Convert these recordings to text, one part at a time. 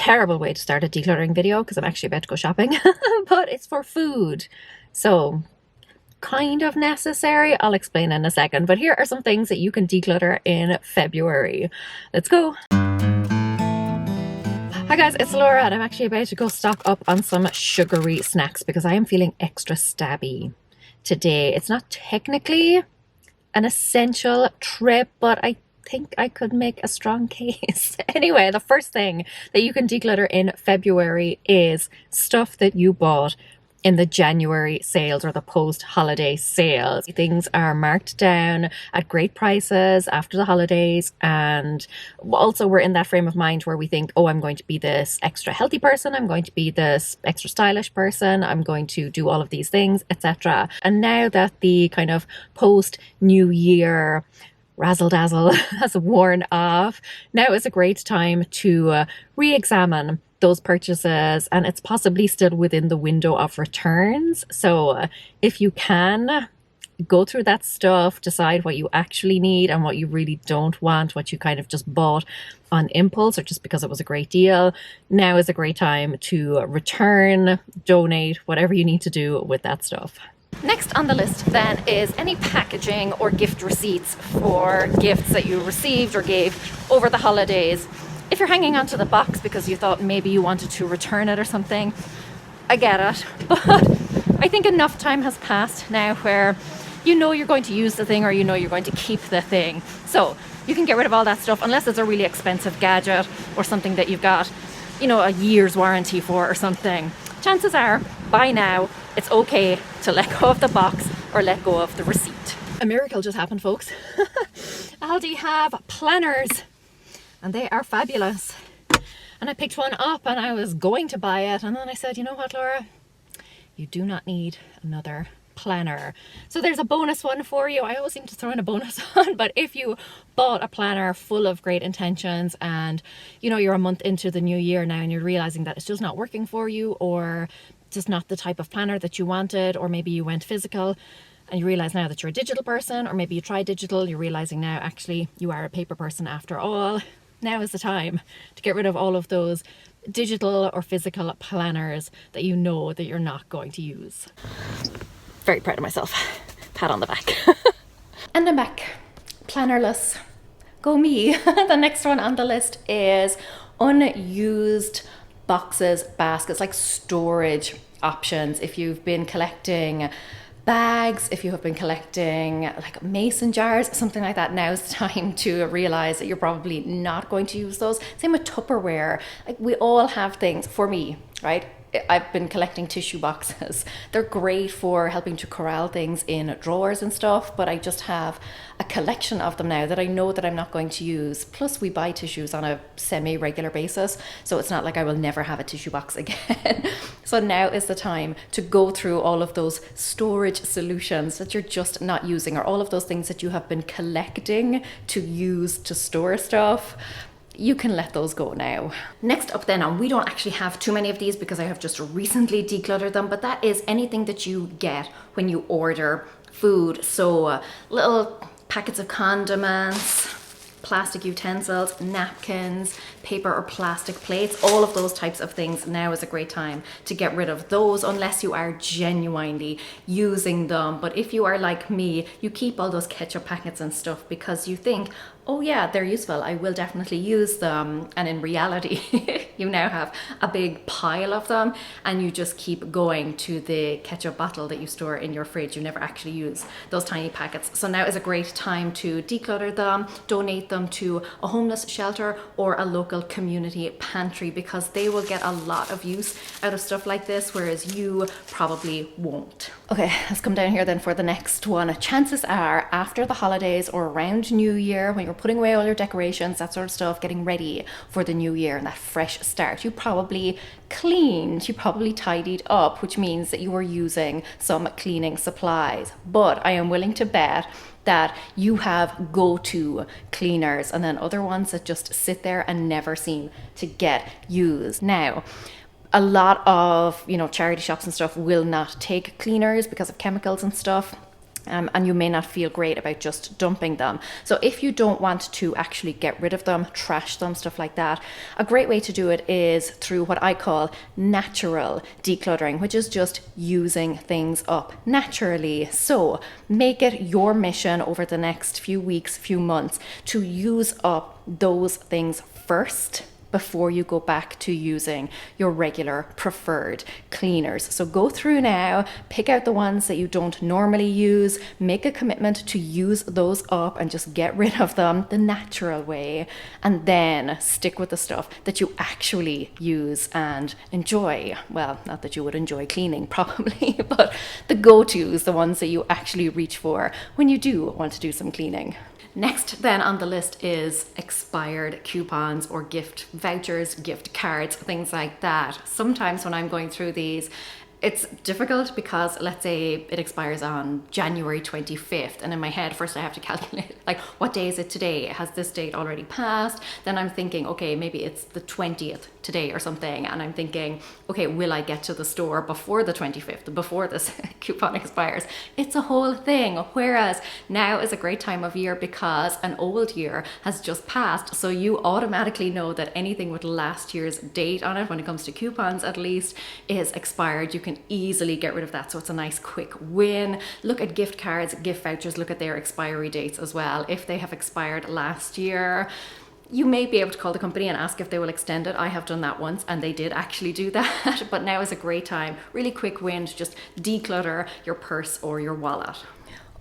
terrible way to start a decluttering video because I'm actually about to go shopping, but it's for food. So kind of necessary. I'll explain in a second, but here are some things that you can declutter in February. Let's go. Hi guys, it's Laura and I'm actually about to go stock up on some sugary snacks because I am feeling extra stabby today. It's not technically an essential trip, but I think I could make a strong case. Anyway, the first thing that you can declutter in February is stuff that you bought in the January sales or the post-holiday sales. Things are marked down at great prices after the holidays, and also we're in that frame of mind where we think, oh, I'm going to be this extra healthy person, I'm going to be this extra stylish person, I'm going to do all of these things, etc. And now that the kind of post-New Year razzle dazzle has worn off, now is a great time to re-examine those purchases, and it's possibly still within the window of returns. So if you can, go through that stuff, decide what you actually need and what you really don't want, what you kind of just bought on impulse or just because it was a great deal. Now is a great time to return, donate, whatever you need to do with that stuff. Next on the list then is any packaging or gift receipts for gifts that you received or gave over the holidays. If you're hanging onto the box because you thought maybe you wanted to return it or something, I get it, but I think enough time has passed now where you know you're going to use the thing or you know you're going to keep the thing. So you can get rid of all that stuff unless it's a really expensive gadget or something that you've got, you know, a year's warranty for or something. Chances are by now it's okay to let go of the box or let go of the receipt. A miracle just happened, folks. Aldi have planners and they are fabulous. And I picked one up and I was going to buy it, and then I said, you know what, Laura, you do not need another planner. So there's a bonus one for you. I always seem to throw in a bonus on, but if you bought a planner full of great intentions and you know you're a month into the new year now and you're realizing that it's just not working for you, or just not the type of planner that you wanted, or maybe you went physical and you realize now that you're a digital person, or maybe you tried digital, you're realizing now actually you are a paper person after all. Now is the time to get rid of all of those digital or physical planners that you know that you're not going to use. Very proud of myself. Pat on the back. And I'm back. Plannerless. Go me. The next one on the list is unused boxes, baskets, like storage options. If you've been collecting bags, if you have been collecting like mason jars, something like that, now's the time to realize that you're probably not going to use those. Same with Tupperware. Like, we all have things. For me, right, I've been collecting tissue boxes. They're great for helping to corral things in drawers and stuff, but I just have a collection of them now that I know that I'm not going to use. Plus we buy tissues on a semi-regular basis, so it's not like I will never have a tissue box again. So now is the time to go through all of those storage solutions that you're just not using, or all of those things that you have been collecting to use to store stuff. You can let those go now. Next up then, and we don't actually have too many of these because I have just recently decluttered them, but that is anything that you get when you order food. So little packets of condiments, plastic utensils, napkins, paper or plastic plates, all of those types of things. Now is a great time to get rid of those unless you are genuinely using them. But if you are like me, you keep all those ketchup packets and stuff because you think, oh yeah, they're useful, I will definitely use them. And in reality, you now have a big pile of them and you just keep going to the ketchup bottle that you store in your fridge. You never actually use those tiny packets. So now is a great time to declutter them, donate them to a homeless shelter or a local community pantry, because they will get a lot of use out of stuff like this, whereas you probably won't. Okay, let's come down here then for the next one. Chances are after the holidays or around New Year, when you're putting away all your decorations, that sort of stuff, getting ready for the new year and that fresh start, you probably cleaned, you probably tidied up, which means that you were using some cleaning supplies. But I am willing to bet that you have go-to cleaners and then other ones that just sit there and never seem to get used. Now, a lot of, charity shops and stuff will not take cleaners because of chemicals and stuff. and you may not feel great about just dumping them. So if you don't want to actually get rid of them, trash them, stuff like that, a great way to do it is through what I call natural decluttering, which is just using things up naturally. So make it your mission over the next few weeks, few months, to use up those things first before you go back to using your regular preferred cleaners. So go through now, pick out the ones that you don't normally use, make a commitment to use those up and just get rid of them the natural way, and then stick with the stuff that you actually use and enjoy. Well, not that you would enjoy cleaning probably, but the go-tos, the ones that you actually reach for when you do want to do some cleaning. Next then on the list is expired coupons or gift vouchers, gift cards, things like that. Sometimes when I'm going through these, it's difficult because let's say it expires on January 25th, and in my head first I have to calculate like what day is it today? Has this date already passed? Then I'm thinking, okay, maybe it's the 20th today or something, and I'm thinking, okay, will I get to the store before the 25th, before this coupon expires? It's a whole thing. Whereas now is a great time of year because an old year has just passed, so you automatically know that anything with last year's date on it, when it comes to coupons at least, is expired. You can easily get rid of that, so it's a nice quick win. Look at gift cards, gift vouchers, look at their expiry dates as well. If they have expired last year, you may be able to call the company and ask if they will extend it. I have done that once and they did actually do that, but now is a great time, really quick win to just declutter your purse or your wallet.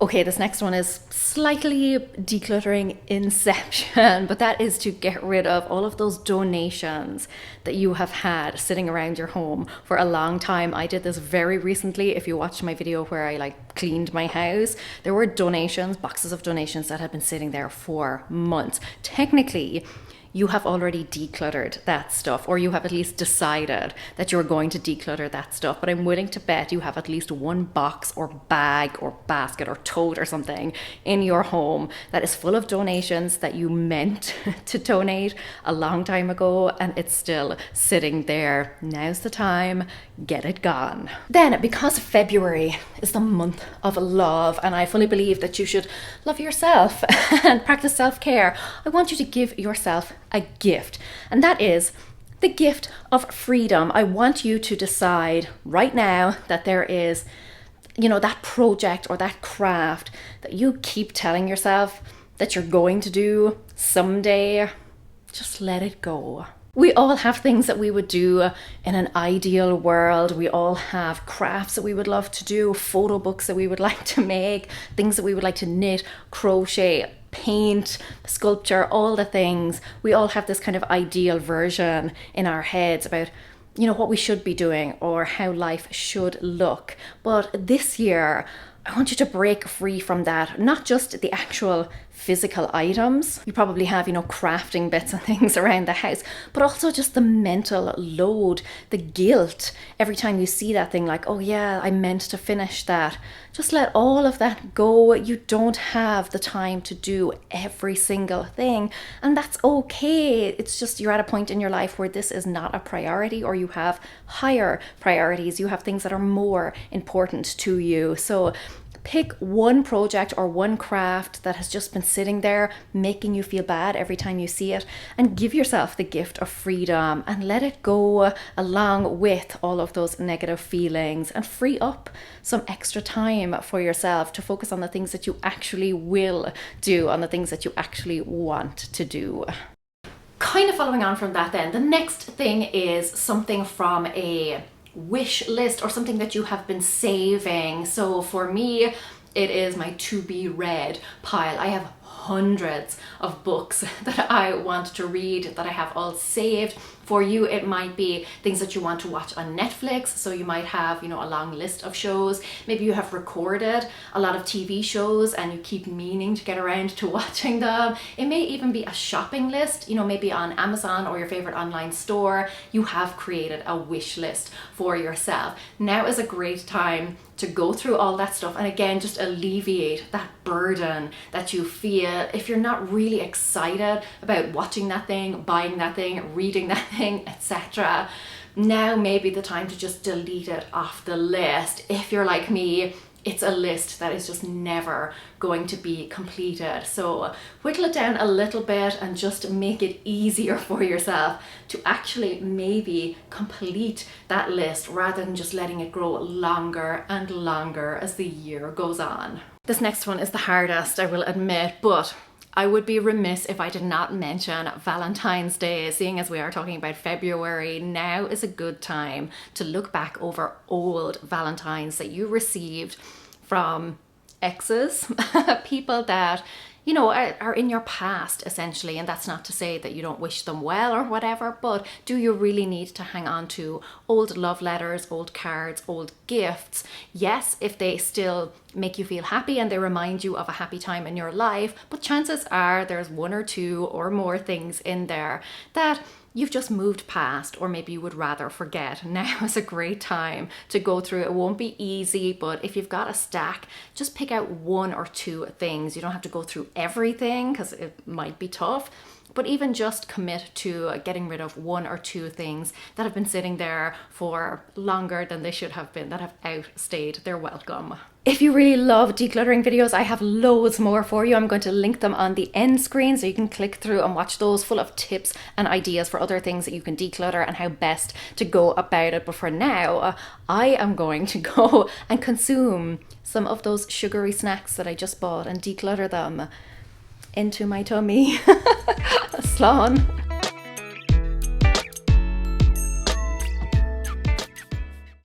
Okay, this next one is slightly decluttering inception, but that is to get rid of all of those donations that you have had sitting around your home for a long time. I did this very recently. If you watched my video where I cleaned my house, there were donations, boxes of donations that had been sitting there for months. Technically, you have already decluttered that stuff, or you have at least decided that you're going to declutter that stuff. But I'm willing to bet you have at least one box or bag or basket or tote or something in your home that is full of donations that you meant to donate a long time ago, and it's still sitting there. Now's the time, get it gone. Then, because February is the month of love, and I fully believe that you should love yourself and practice self-care, I want you to give yourself a gift, and that is the gift of freedom. I want you to decide right now that there is, that project or that craft that you keep telling yourself that you're going to do someday. Just let it go. We all have things that we would do in an ideal world. We all have crafts that we would love to do, photo books that we would like to make, things that we would like to knit, crochet, paint, sculpture, all the things. We all have this kind of ideal version in our heads about what we should be doing or how life should look. But this year, I want you to break free from that, not just the actual physical items. You probably have, crafting bits and things around the house, but also just the mental load, the guilt every time you see that thing, like, oh yeah, I meant to finish that. Just let all of that go. You don't have the time to do every single thing, and that's okay. It's just you're at a point in your life where this is not a priority, or you have higher priorities. You have things that are more important to you. So pick one project or one craft that has just been sitting there making you feel bad every time you see it, and give yourself the gift of freedom and let it go along with all of those negative feelings, and free up some extra time for yourself to focus on the things that you actually will do, on the things that you actually want to do. Kind of following on from that then, the next thing is something from a wish list or something that you have been saving. So for me, it is my to be read pile. I have hundreds of books that I want to read that I have all saved. For you, it might be things that you want to watch on Netflix. So you might have, a long list of shows. Maybe you have recorded a lot of TV shows and you keep meaning to get around to watching them. It may even be a shopping list, maybe on Amazon or your favorite online store. You have created a wish list for yourself. Now is a great time to go through all that stuff and again just alleviate that burden that you feel if you're not really excited about watching that thing, buying that thing, reading that thing, etc. Now may be the time to just delete it off the list. If you're like me, it's a list that is just never going to be completed. So whittle it down a little bit and just make it easier for yourself to actually maybe complete that list rather than just letting it grow longer and longer as the year goes on. This next one is the hardest, I will admit, but I would be remiss if I did not mention Valentine's Day. Seeing as we are talking about February, now is a good time to look back over old Valentines that you received from exes, people that, you know, are in your past essentially. And that's not to say that you don't wish them well or whatever, but do you really need to hang on to old love letters, old cards, old gifts? Yes, if they still make you feel happy and they remind you of a happy time in your life, but chances are there's one or two or more things in there that you've just moved past, or maybe you would rather forget. Now is a great time to go through. It won't be easy, but if you've got a stack, just pick out one or two things. You don't have to go through everything because it might be tough, but even just commit to getting rid of one or two things that have been sitting there for longer than they should have been, that have outstayed their welcome. If you really love decluttering videos, I have loads more for you. I'm going to link them on the end screen so you can click through and watch those, full of tips and ideas for other things that you can declutter and how best to go about it. But for now, I am going to go and consume some of those sugary snacks that I just bought and declutter them into my tummy. Slán.